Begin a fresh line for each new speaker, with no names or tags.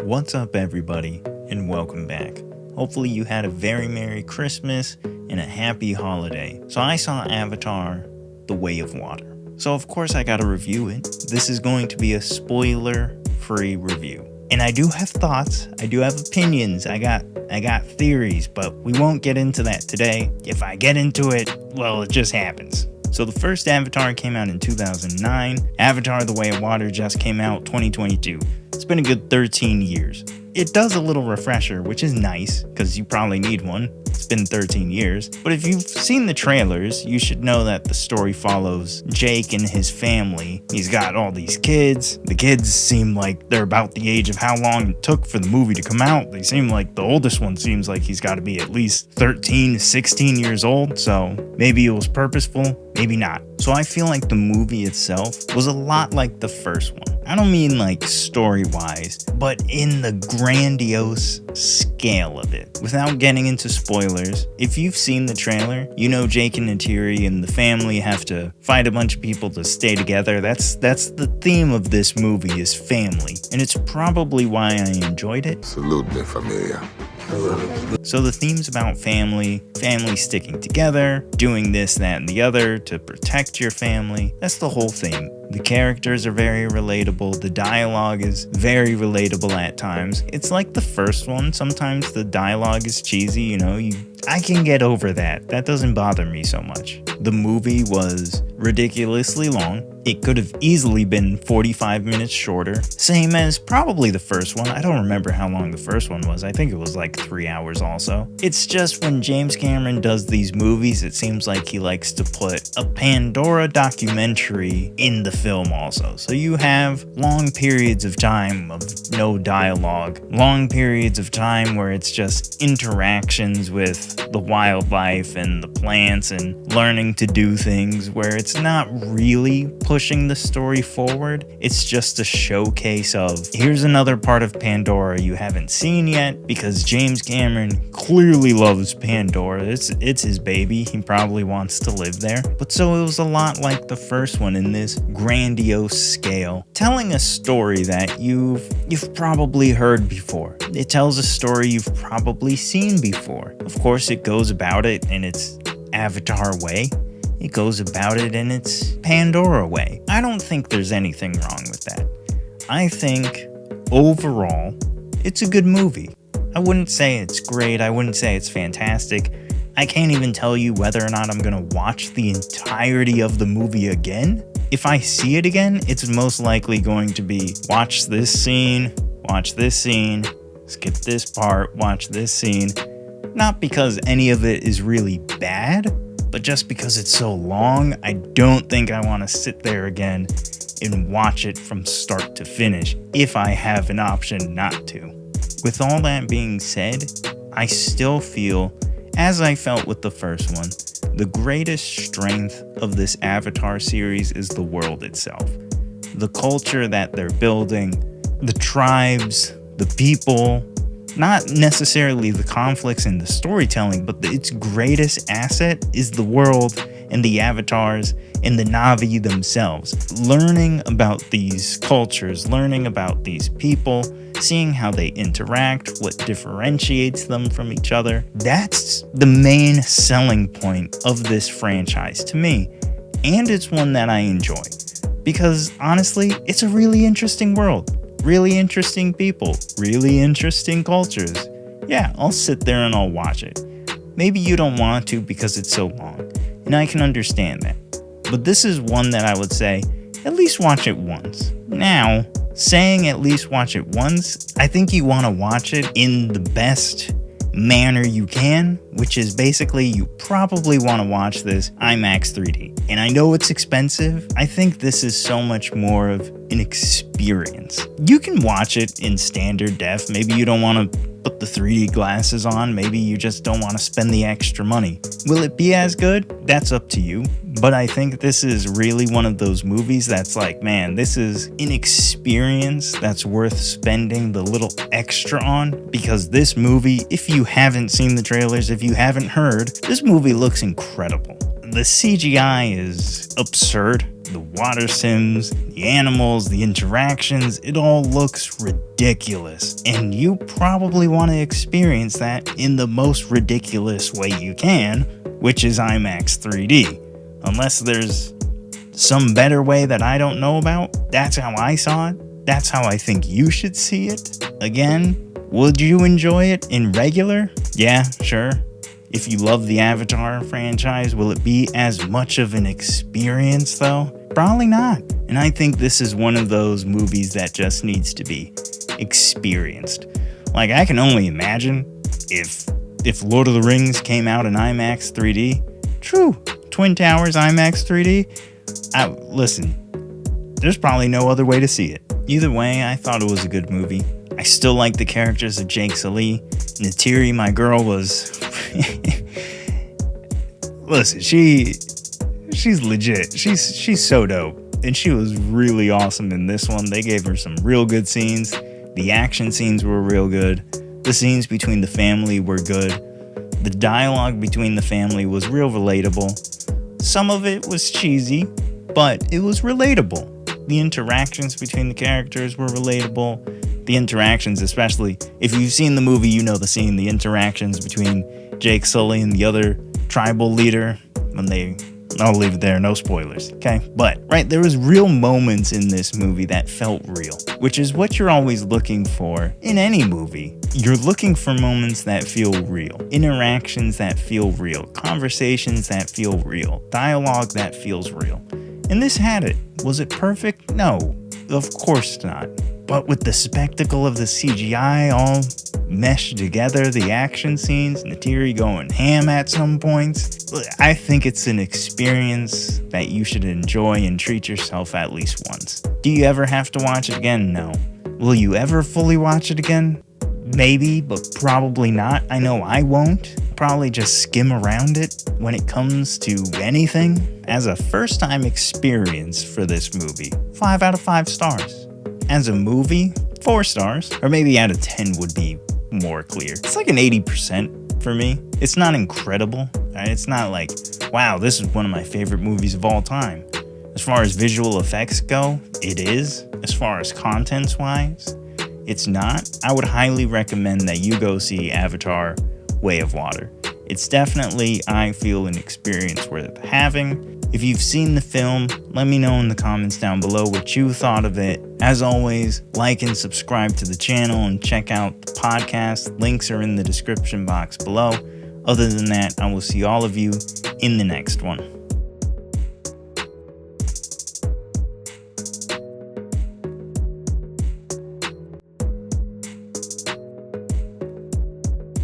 What's up, everybody, and welcome back. Hopefully you had a very Merry Christmas and a happy holiday. So I saw Avatar: The Way of Water. So of course I gotta review it. This is going to be a spoiler-free review. And I do have thoughts, I do have opinions, I got theories, but we won't get into that today. If I get into it, well, it just happens. So the first Avatar came out in 2009. Avatar: The Way of Water just came out 2022. It's been a good 13 years. It does a little refresher, which is nice, because you probably need one. It's been 13 years. But if you've seen the trailers, you should know that the story follows Jake and his family. He's got all these kids. The kids seem like they're about the age of how long it took for the movie to come out. They seem like the oldest one seems like he's got to be at least 13 to 16 years old. So maybe it was purposeful, maybe not. So I feel like the movie itself was a lot like the first one. I don't mean like story-wise, but in the grandiose scale of it. Without getting into spoilers, if you've seen the trailer, you know Jake and Neytiri and the family have to fight a bunch of people to stay together. That's the theme of this movie, is family. And it's probably why I enjoyed it.
Salute me, familia.
So the theme's about family sticking together, doing this, that, and the other to protect your family. That's the whole theme. The characters are very relatable. The dialogue is very relatable at times. It's like the first one. Sometimes the dialogue is cheesy, you know, I can get over that. That doesn't bother me so much. The movie was ridiculously long. It could have easily been 45 minutes shorter. Same as probably the first one. I don't remember how long the first one was. I think it was like 3 hours also. It's just when James Cameron does these movies, it seems like he likes to put a Pandora documentary in the film also. So you have long periods of time of no dialogue, long periods of time where it's just interactions with the wildlife and the plants and learning to do things, where it's not really pushing the story forward. It's just a showcase of, here's another part of Pandora you haven't seen yet, because James Cameron clearly loves Pandora. It's his baby. He probably wants to live there. But so it was a lot like the first one in this grandiose scale, telling a story that you've probably heard before. It tells a story you've probably seen before. Of course, it goes about it in its Avatar way. It goes about it in its Pandora way. I don't think there's anything wrong with that. I think, overall, it's a good movie. I wouldn't say it's great. I wouldn't say it's fantastic. I can't even tell you whether or not I'm gonna watch the entirety of the movie again. If I see it again, it's most likely going to be watch this scene, skip this part, watch this scene. Not because any of it is really bad, but just because it's so long, I don't think I want to sit there again and watch it from start to finish if I have an option not to. With all that being said, I still feel, as I felt with the first one, the greatest strength of this Avatar series is the world itself. The culture that they're building, the tribes, the people, not necessarily the conflicts and the storytelling, but its greatest asset is the world and the avatars and the Na'vi themselves. Learning about these cultures, learning about these people, seeing how they interact, what differentiates them from each other. That's the main selling point of this franchise to me. And it's one that I enjoy. Because honestly, it's a really interesting world. Really interesting people, really interesting cultures. Yeah, I'll sit there and I'll watch it. Maybe you don't want to because it's so long, and I can understand that. But this is one that I would say, at least watch it once. Now, saying at least watch it once, I think you want to watch it in the best manner you can, which is basically you probably want to watch this IMAX 3D. And I know it's expensive. I think this is so much more of an experience. You can watch it in standard def. Maybe you don't want to put the 3D glasses on. Maybe you just don't want to spend the extra money. Will it be as good? That's up to you. But I think this is really one of those movies that's like, man, this is an experience that's worth spending the little extra on, because this movie, if you haven't seen the trailers, if you haven't heard, this movie looks incredible. The CGI is absurd. the water sims, the animals, the interactions, it all looks ridiculous. And you probably want to experience that in the most ridiculous way you can, which is IMAX 3D. Unless there's some better way that I don't know about, that's how I saw it. That's how I think you should see it. Again, would you enjoy it in regular? Yeah, sure. If you love the Avatar franchise, will it be as much of an experience though? Probably not. And I think this is one of those movies that just needs to be experienced. Like, I can only imagine if Lord of the Rings came out in IMAX 3D. True, Twin Towers IMAX 3D. Listen, there's probably no other way to see it. Either way, I thought it was a good movie. I still like the characters of Jake Sully. Neytiri, my girl, was... Listen, she's legit. She's so dope. And she was really awesome in this one. They gave her some real good scenes. The action scenes were real good. The scenes between the family were good. The dialogue between the family was real relatable. Some of it was cheesy, but it was relatable. The interactions between the characters were relatable. The interactions, especially if you've seen the movie, you know the scene, the interactions between Jake Sully and the other tribal leader I'll leave it there, no spoilers, okay? But, right, there was real moments in this movie that felt real, which is what you're always looking for in any movie. You're looking for moments that feel real, interactions that feel real, conversations that feel real, dialogue that feels real. And this had it. Was it perfect? No, of course not. But with the spectacle of the CGI all meshed together, the action scenes, Neytiri going ham at some points, I think it's an experience that you should enjoy and treat yourself at least once. Do you ever have to watch it again? No. Will you ever fully watch it again? Maybe, but probably not. I know I won't. Probably just skim around it when it comes to anything. As a first-time experience for this movie, 5 out of 5 stars. As a movie, 4 stars, or maybe out of 10 would be more clear. It's like an 80% for me. It's not incredible, right? It's not like, wow, this is one of my favorite movies of all time. As far as visual effects go, it is. As far as contents-wise, it's not. I would highly recommend that you go see Avatar: Way of Water. It's definitely, I feel, an experience worth having. If you've seen the film, let me know in the comments down below what you thought of it. As always, like and subscribe to the channel and check out the podcast. Links are in the description box below. Other than that, I will see all of you in the next one.